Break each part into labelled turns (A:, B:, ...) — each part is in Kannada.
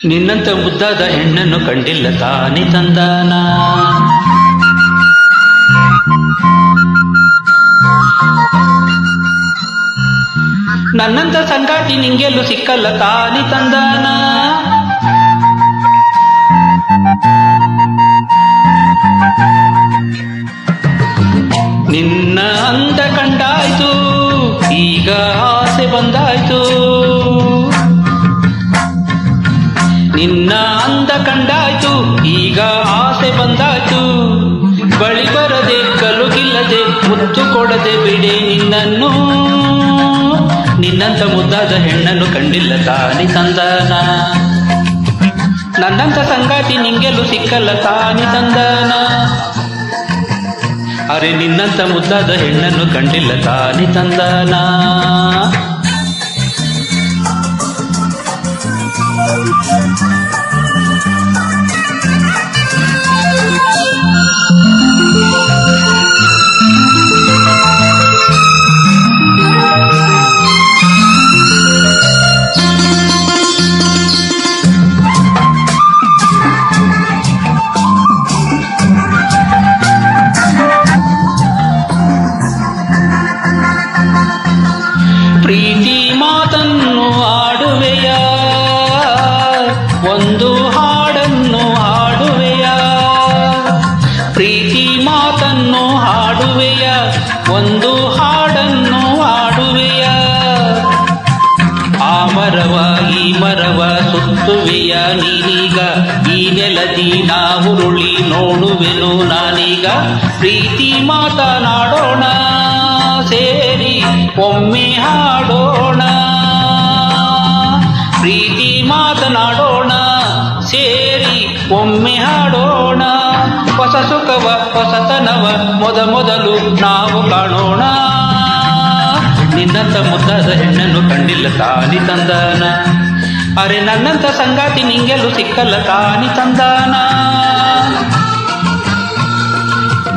A: ನಿನ್ನಂತ ಮುದ್ದಾದ ಹೆಣ್ಣನ್ನು ಕಂಡಿಲ್ಲ ತಾನಿ ತಂದಾನ. ನನ್ನಂತ ಸಂಗಾತಿ ನಿಂಗೆಲ್ಲೂ ಸಿಕ್ಕಲ್ಲ ತಾನಿ ತಂದಾನ. ನಿನ್ನ ಅಂದ ಕಂಡಾಯ್ತು, ಈಗ ಆಸೆ ಬಂದಾಯ್ತು. ನಿನ್ನ ಅಂದ ಕಂಡಾಯ್ತು, ಈಗ ಆಸೆ ಬಂದಾಯ್ತು. ಬಳಿ ಬರದೆ ಕಲುಗಿಲ್ಲದೆ ಮುತ್ತು ಕೊಡದೆ ಬಿಡೆ ನಿನ್ನನ್ನು. ನಿನ್ನಂತ ಮುದ್ದಾದ ಹೆಣ್ಣನ್ನು ಕಂಡಿಲ್ಲ ತಾನಿ ತಂದಾನ. ನನ್ನಂತ ಸಂಗಾತಿ ನಿಂಗೆಲ್ಲೂ ಸಿಕ್ಕಲ್ಲ ತಾನಿ ತಂದಾನ. ಅರೆ ನಿನ್ನಂತ ಮುದ್ದಾದ ಹೆಣ್ಣನ್ನು ಕಂಡಿಲ್ಲ ತಾನಿ ತಂದಾನ. ಪ್ರೀತಿ ಮಾತನ್ನು ಆಡುವೆಯ, ಒಂದು ಹಾಡನ್ನು ಹಾಡುವೆಯ. ಪ್ರೀತಿ ಮಾತನ್ನು ಹಾಡುವೆಯ, ಒಂದು ಹಾಡನ್ನು ಹಾಡುವೆಯ. ಆ ಮರವ ಈ ಮರವ ಸುತ್ತುವೆಯ ನೀನೀಗ. ಈ ನೆಲದಿ ನಾವುರುಳಿ ನೋಡುವೆನು ನಾನೀಗ. ಪ್ರೀತಿ ಮಾತನಾಡೋಣ ಸೇರಿ ಒಮ್ಮೆ ಹಾಡೋಣ. ಪ್ರೀತಿ ಮಾತನಾಡೋಣ ಸೇರಿ ಒಮ್ಮೆ ಹಾಡೋಣ. ಹೊಸ ಸುಖವ ಹೊಸತನವ ಮೊದಲು ನಾವು ಕಾಣೋಣ. ನಿನ್ನಂತ ಮುದ್ದಾದ ಹೆಣ್ಣನ್ನು ಕಂಡಿಲ್ಲ ತಾನಿ ತಂದಾನ. ಅರೆ ನನ್ನಂತ ಸಂಗಾತಿ ನಿಂಗೆಲ್ಲೂ ಸಿಕ್ಕಲ್ಲ ತಾನಿ ತಂದಾನ.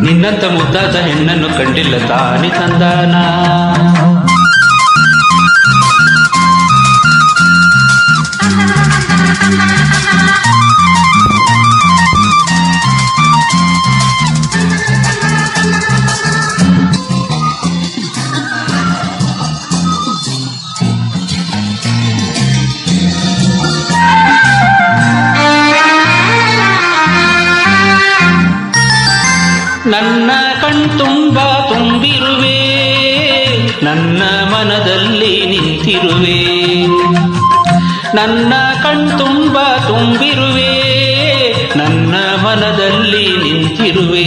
A: ನಿನ್ನಂತ ಮುದ್ದಾದ ಹೆಣ್ಣನ್ನು ಕಂಡಿಲ್ಲ ತಾನಿ ತಂದಾನ. ನನ್ನ ಕಣ್ತುಂಬ ತುಂಬಿರುವೆ, ನನ್ನ ಮನದಲ್ಲಿ ನಿಂತಿರುವೆ. ನನ್ನ ಕಣ್ತುಂಬ ತುಂಬಿರುವೆ, ನನ್ನ ಮನದಲ್ಲಿ ನಿಂತಿರುವೆ.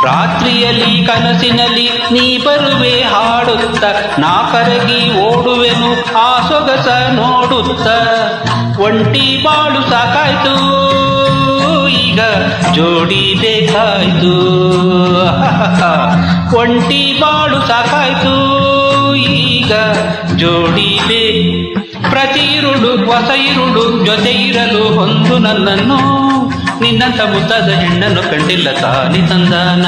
A: ರಾತ್ರಿಯಲ್ಲಿ ಕನಸಿನಲ್ಲಿ ನೀ ಬರುವೆ ಹಾಡುತ್ತ, ನಾ ಕರಗಿ ಓಡುವೆನು ಆ ಸೊಗಸ ನೋಡುತ್ತ. ಒಂಟಿ ಬಾಳು ಸಾಕಾಯ್ತು, ಈಗ ಜೋಡಿ ಬೇಕಾಯ್ತು. ಒಂಟಿ ಬಾಳು ಸಾಕಾಯ್ತು, ಈಗ ಜೋಡಿ ಪ್ರತಿ ಇರುಳು ಹೊಸ ಇರುಳು ಜೊತೆ ಇರಲು ಹೊಂದು ನನ್ನನ್ನು. ನಿನ್ನಂತ ಮುದ್ದಾದ ಹೆಣ್ಣನ್ನು ಕಂಡಿಲ್ಲ ತಾನಿ ತಂದಾನ.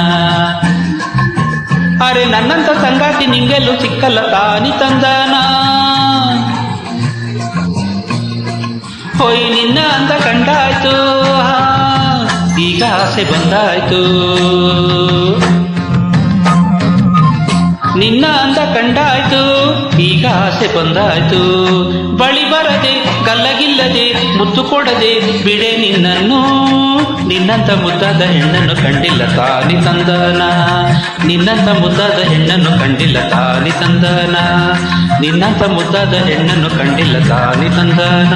A: ಅರೆ ನನ್ನಂತ ಸಂಗಾತಿ ನಿಂಗೆಲ್ಲೂ ಸಿಕ್ಕಲ್ಲ ತಾನಿ ತಂದಾನ. ಹೋಯ್ ನಿನ್ನ ಅಂದ ಕಂಡಾಯ್ತು, ಈಗ ಆಸೆ ಬಂದಾಯ್ತು. ನಿನ್ನ ಅಂದ ಕಂಡಾಯ್ತು, ಈಗ ಆಸೆ ಬಂದಾಯ್ತು. ಬಳಿ ಬರದೆ ಗಲ್ಲಗಿಲ್ಲದೆ ಮುತ್ತು ಕೊಡದೆ ಬಿಡೆ ನಿನ್ನನ್ನು. ನಿನ್ನಂತ ಮುದ್ದಾದ ಹೆಣ್ಣನ್ನು ಕಂಡಿಲ್ಲ ತಾನಿ ತಂದಾನ. ನಿನ್ನಂತ ಮುದ್ದಾದ ಹೆಣ್ಣನ್ನು ಕಂಡಿಲ್ಲ ತಾನಿ ತಂದಾನ. ನಿನ್ನಂತ ಮುದ್ದಾದ ಹೆಣ್ಣನ್ನು ಕಂಡಿಲ್ಲ ತಾನಿ ತಂದಾನ.